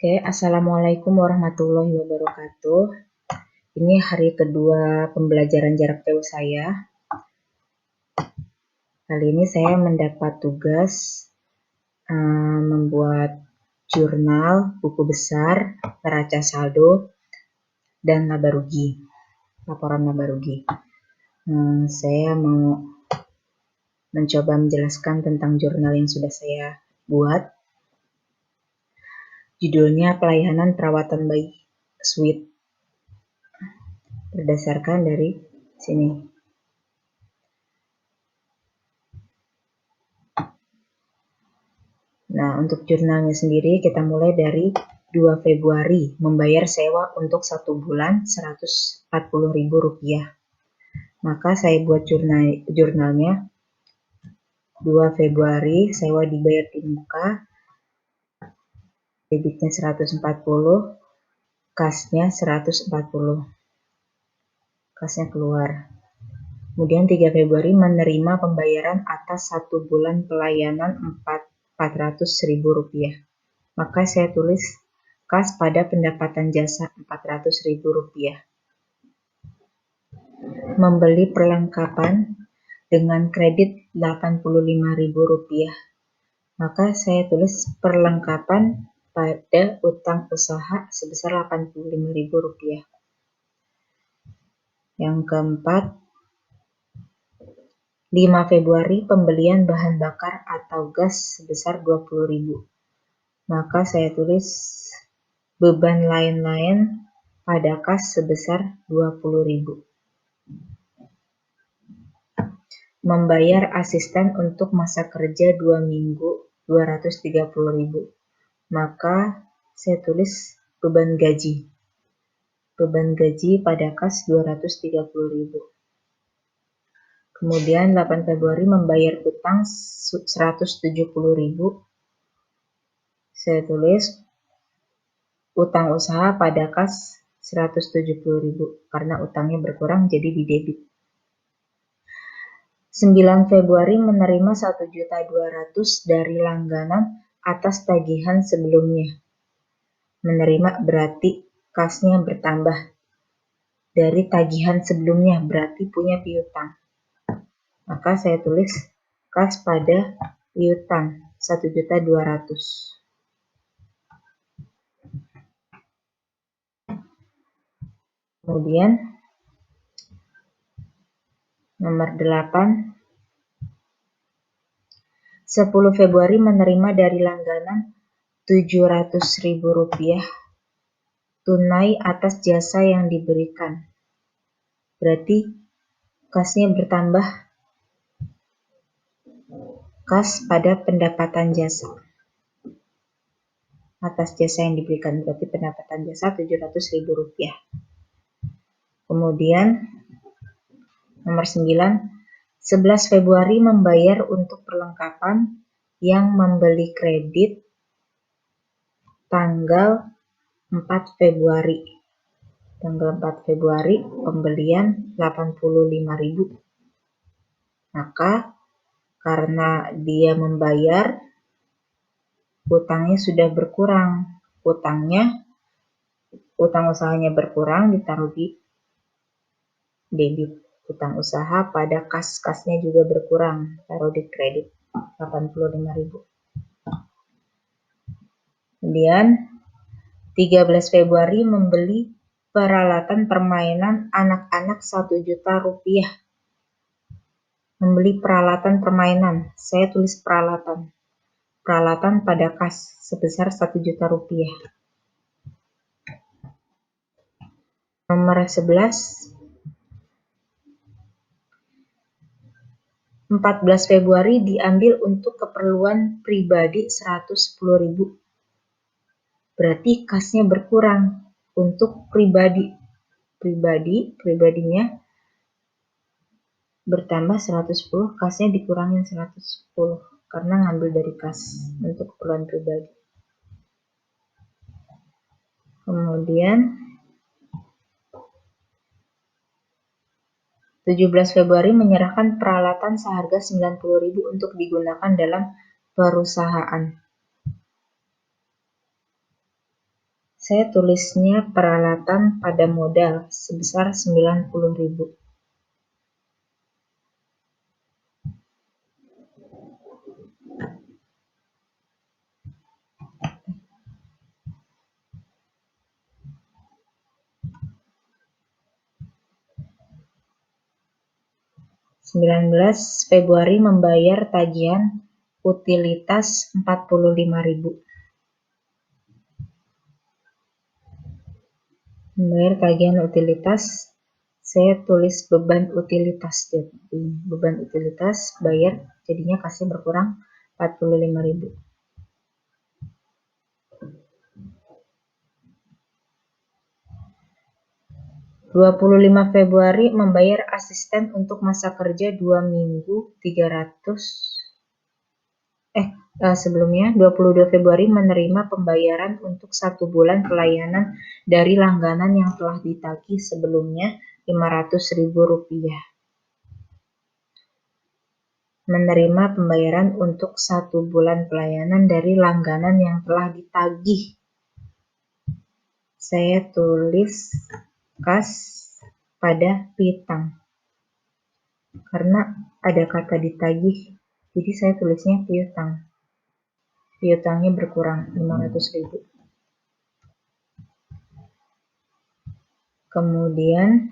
Oke, Assalamualaikum warahmatullahi wabarakatuh. Ini hari kedua pembelajaran jarak jauh saya. Kali ini saya mendapat tugas membuat jurnal, buku besar, neraca saldo, dan laba rugi, laporan laba rugi. Saya mau mencoba menjelaskan tentang jurnal yang sudah saya buat. Judulnya Pelayanan Perawatan Bayi Sweet, berdasarkan dari sini. Nah, untuk jurnalnya sendiri kita mulai dari 2 Februari, membayar sewa untuk 1 bulan Rp140.000. Maka saya buat jurnalnya 2 Februari, sewa dibayar di muka, debitnya 140, kasnya 140, kasnya keluar. Kemudian 3 Februari menerima pembayaran atas 1 bulan pelayanan Rp400.000. Maka saya tulis kas pada pendapatan jasa Rp400.000. Membeli perlengkapan dengan kredit Rp85.000. Maka saya tulis perlengkapan pada utang usaha sebesar Rp85.000. Yang keempat, 5 Februari pembelian bahan bakar atau gas sebesar Rp20.000. Maka saya tulis beban lain-lain pada kas sebesar Rp20.000. Membayar asisten untuk masa kerja 2 minggu Rp230.000. Maka saya tulis beban gaji. Beban gaji pada kas Rp230.000. Kemudian 8 Februari membayar utang Rp170.000. Saya tulis utang usaha pada kas Rp170.000 karena utangnya berkurang jadi di debit. 9 Februari menerima Rp1.200.000 dari langganan atas tagihan sebelumnya. Menerima berarti kasnya bertambah. Dari tagihan sebelumnya berarti punya piutang. Maka saya tulis kas pada piutang Rp1.200.000. Kemudian nomor 8, 10 Februari menerima dari langganan Rp700.000 tunai atas jasa yang diberikan. Berarti kasnya bertambah, kas pada pendapatan jasa. Atas jasa yang diberikan berarti pendapatan jasa Rp700.000. Kemudian nomor 9, 11 Februari membayar untuk perlengkapan yang membeli kredit tanggal 4 Februari. Tanggal 4 Februari pembelian Rp85.000. Maka karena dia membayar, utangnya sudah berkurang. Utang usahanya berkurang, ditaruh di debit. Utang usaha pada kas-kasnya juga berkurang, taruh di kredit Rp85.000. Kemudian 13 Februari membeli peralatan permainan anak-anak Rp1 juta. Membeli peralatan permainan, saya tulis peralatan. Peralatan pada kas sebesar Rp1 juta. Nomor 11, 14 Februari diambil untuk keperluan pribadi Rp110.000. Berarti kasnya berkurang untuk pribadinya bertambah 110, kasnya dikurangin 110 karena ngambil dari kas untuk keperluan pribadi. Kemudian 17 Februari menyerahkan peralatan seharga Rp90.000 untuk digunakan dalam perusahaan. Saya tulisnya peralatan pada modal sebesar 90.000. Februari membayar tagihan utilitas 45.000. Membayar tagihan utilitas, saya tulis beban utilitas. Beban utilitas bayar, jadinya kasih berkurang 45.000. 25 Februari membayar asisten untuk masa kerja 2 minggu 300. Sebelumnya 22 Februari menerima pembayaran untuk 1 bulan pelayanan dari langganan yang telah ditagih sebelumnya 500.000 rupiah. Menerima pembayaran untuk 1 bulan pelayanan dari langganan yang telah ditagih. Saya tulis kas pada piutang karena ada kata ditagih, jadi saya tulisnya piutang. Piutangnya berkurang 500.000. Kemudian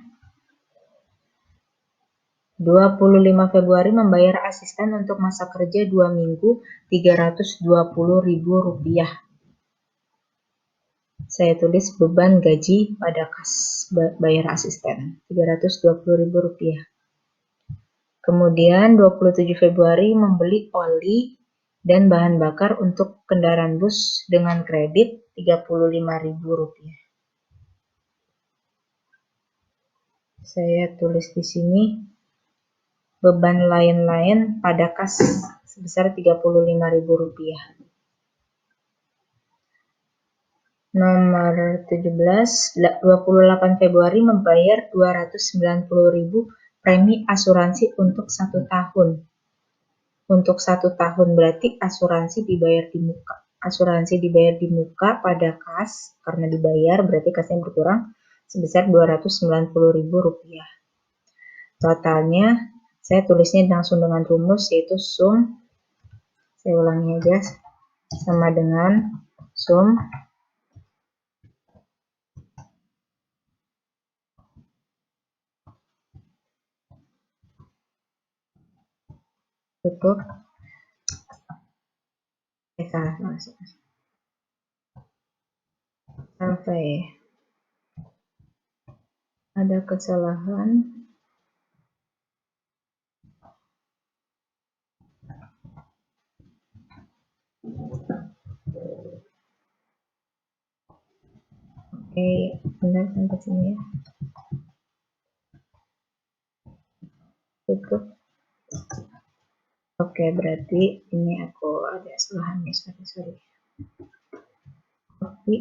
25 Februari membayar asisten untuk masa kerja 2 minggu 320.000 rupiah. Saya tulis beban gaji pada kas bayar asisten 320.000 rupiah. Kemudian 27 Februari membeli oli dan bahan bakar untuk kendaraan bus dengan kredit 35.000 rupiah. Saya tulis di sini beban lain-lain pada kas sebesar 35.000 rupiah. Nomor 17, 28 Februari membayar 290.000 premi asuransi untuk 1 tahun. Untuk 1 tahun berarti asuransi dibayar di muka. Asuransi dibayar di muka pada kas, karena dibayar berarti kasnya berkurang sebesar 290.000 rupiah. Totalnya saya tulisnya langsung dengan rumus, yaitu sum, saya ulangi aja, sama dengan sum tutup sampai ada kesalahan. Oke, benar sampai sini ya. Tutup. Oke, berarti ini aku ada kesalahannya, sorry. Oke.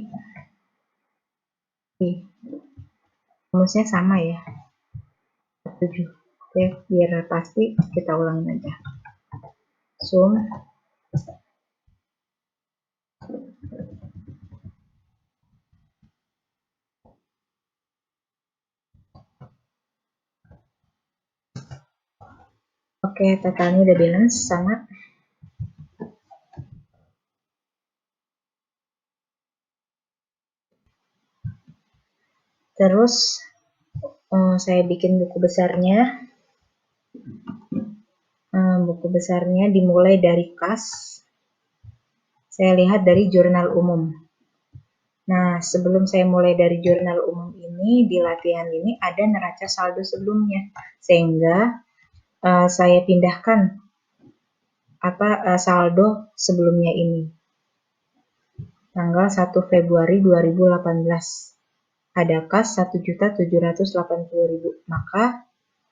Rumusnya sama ya. 7. Oke, biar pasti kita ulangin aja. Sum Oke, totalnya udah balance sama. Terus saya bikin buku besarnya. Buku besarnya dimulai dari kas. Saya lihat dari jurnal umum. Nah, sebelum saya mulai dari jurnal umum ini, di latihan ini ada neraca saldo sebelumnya, sehingga saya pindahkan saldo sebelumnya ini. Tanggal 1 Februari 2018. Ada kas 1.780.000. Maka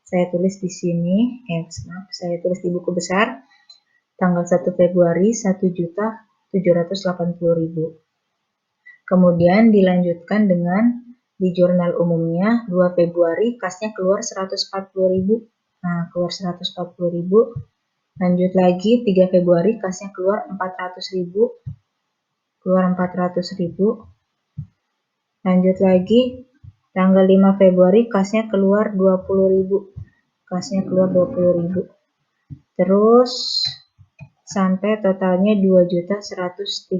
saya tulis di sini, saya tulis di buku besar, tanggal 1 Februari 1.780.000. Kemudian dilanjutkan dengan di jurnal umumnya 2 Februari kasnya keluar 140.000. Nah, keluar 140.000. Lanjut lagi 3 Februari kasnya keluar 400.000. Keluar 400.000. Lanjut lagi, tanggal 5 Februari kasnya keluar 20.000. Kasnya keluar 20.000. Terus sampai totalnya 2.135.000.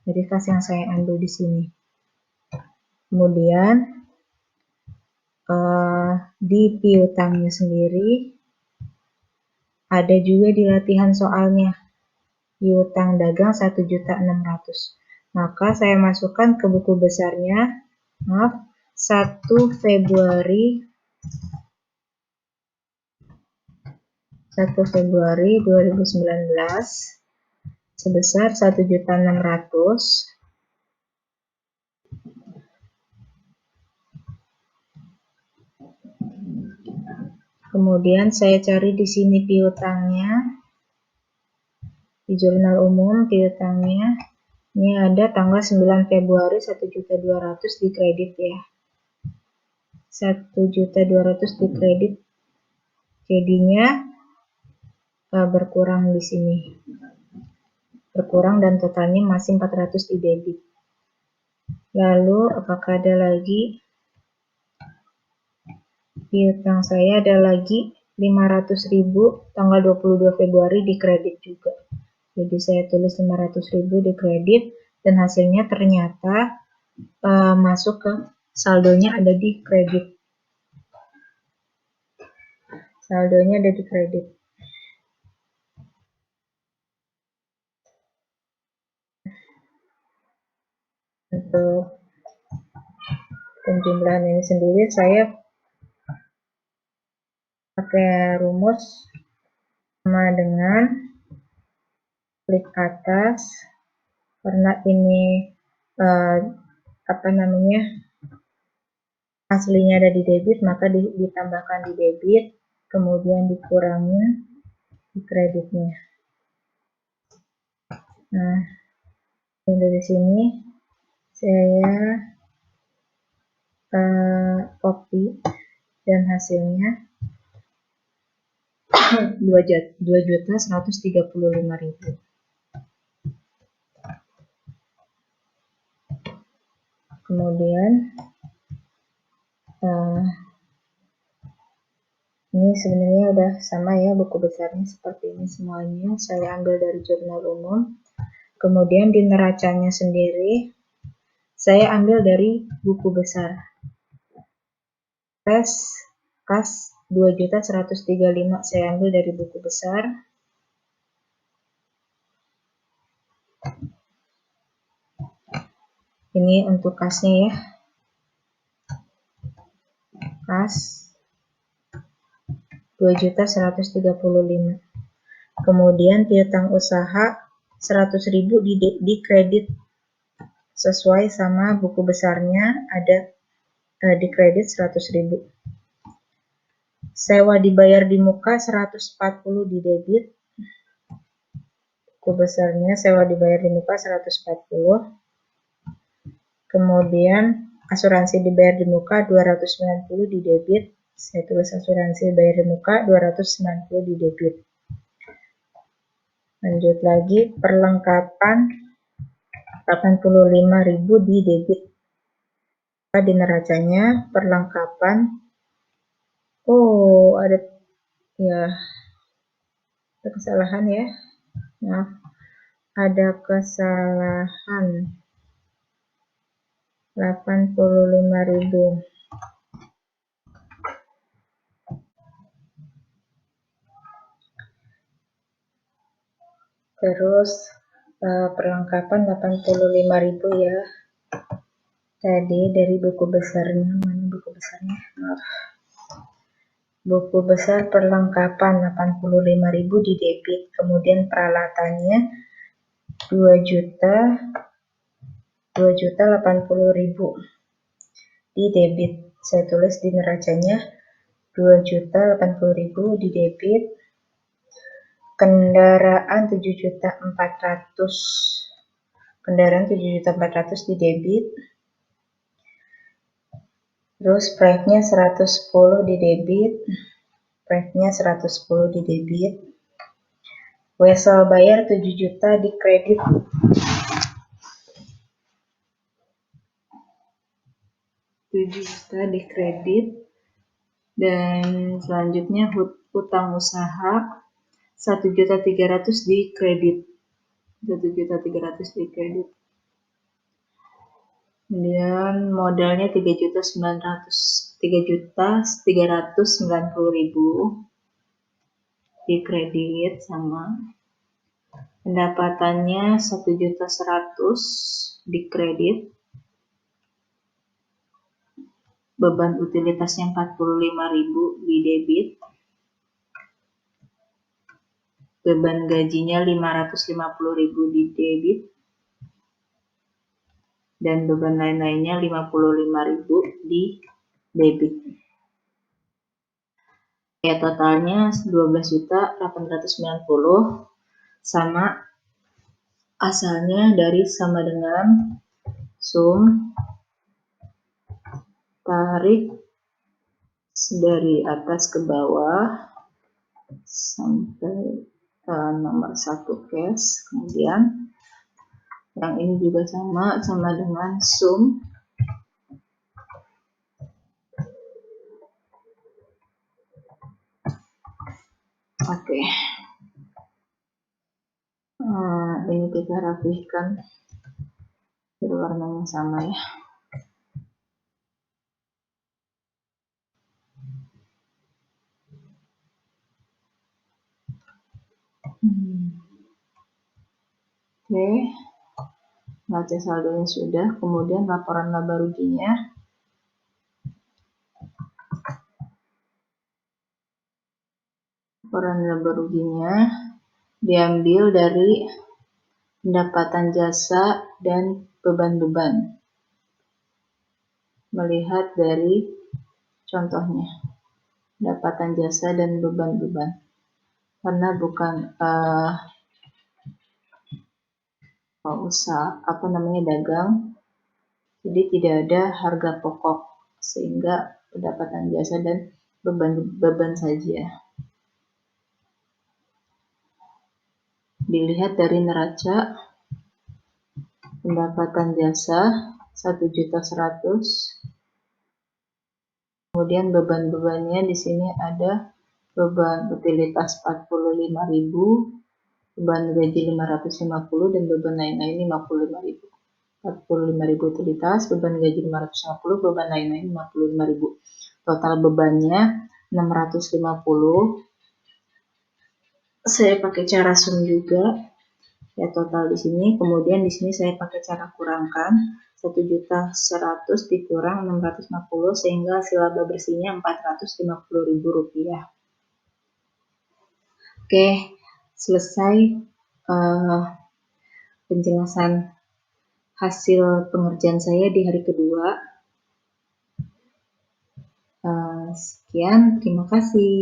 Jadi kas yang saya ambil di sini. Kemudian di piutangnya sendiri ada juga di latihan soalnya piutang dagang 1.600.000. Maka saya masukkan ke buku besarnya, 1 Februari 2019 sebesar 1.600.000. Kemudian saya cari di sini piutangnya, di jurnal umum piutangnya. Ini ada tanggal 9 Februari 1.200.000 di kredit ya. 1.200.000 di kredit. Jadinya berkurang di sini. Berkurang dan totalnya masih 400 di debit. Lalu apakah ada lagi? Piutang saya ada lagi 500.000 tanggal 22 Februari di kredit juga. Jadi saya tulis 500.000 di kredit dan hasilnya ternyata masuk ke saldonya ada di kredit. Saldonya ada di kredit. Untuk penjumlahan ini sendiri saya pakai rumus sama dengan klik atas, karena ini aslinya ada di debit, maka ditambahkan di debit, kemudian dikurangi di kreditnya. Nah, dari sini saya copy dan hasilnya 2.135.000. Kemudian ini sebenarnya udah sama ya, buku besarnya seperti ini semuanya. Saya ambil dari jurnal umum. Kemudian di neracanya sendiri saya ambil dari buku besar. Kas 2.135.000 saya ambil dari buku besar. Ini untuk kasnya ya. Kas 2.135.000. Kemudian piutang usaha 100.000 di kredit sesuai sama buku besarnya, ada di kredit 100.000. Sewa dibayar di muka 140 di debit. Buku besarnya sewa dibayar di muka 140. Kemudian asuransi dibayar di muka 290 di debit. Saya tulis asuransi dibayar di muka 290 di debit. Lanjut lagi, perlengkapan 85.000 di debit. Di neracanya perlengkapan, ada kesalahan ya. Maaf, ada kesalahan 85.000. Terus perlengkapan 85.000 ya. Tadi dari buku besarnya, mana buku besarnya? Maaf. Buku besar perlengkapan 85.000 di debit. Kemudian peralatannya 2.080.000 di debit. Saya tulis di neracanya 2.080.000 di debit. Kendaraan 7.400.000. Kendaraan 7.400.000 di debit. Terus prefnya 110 di debit. Prefnya 110 di debit. Wesel bayar 7 juta di kredit. juta di kredit. Dan selanjutnya hutang usaha 1.300.000 di kredit. 1.300.000 di kredit. Kemudian modalnya 3.390.000 di kredit sama. Pendapatannya 1.100.000 di kredit. Beban utilitasnya 45.000 di debit. Beban gajinya 550.000 di debit. Dan beban lain-lainnya 55.000 di debit. Ya, totalnya 12.890 sama asalnya dari sama dengan sum tarik dari atas ke bawah sampai nomor 1 cash. Kemudian yang ini juga sama dengan sum oke. Ini kita rapihkan berwarnanya sama ya. Oke, neraca saldonya sudah. Kemudian laporan laba ruginya. Laporan laba ruginya diambil dari pendapatan jasa dan beban-beban. Melihat dari contohnya, pendapatan jasa dan beban-beban. Karena bukan dagang, jadi tidak ada harga pokok, sehingga pendapatan jasa dan beban saja. Dilihat dari neraca, pendapatan jasa 1.100.000. Kemudian beban-bebannya di sini ada beban utilitas 45.000, beban gaji 550 dan beban lain-lain 55.000. 45.000 utilitas, beban gaji 550, beban lain-lain 55.000. Total bebannya 650. Saya pakai cara sum juga. Ya, total di sini. Kemudian di sini saya pakai cara kurangkan. 1.100.000 dikurang 650 sehingga hasil laba bersihnya 450.000 rupiah. Oke, selesai penjelasan hasil pengerjaan saya di hari kedua. Sekian, terima kasih.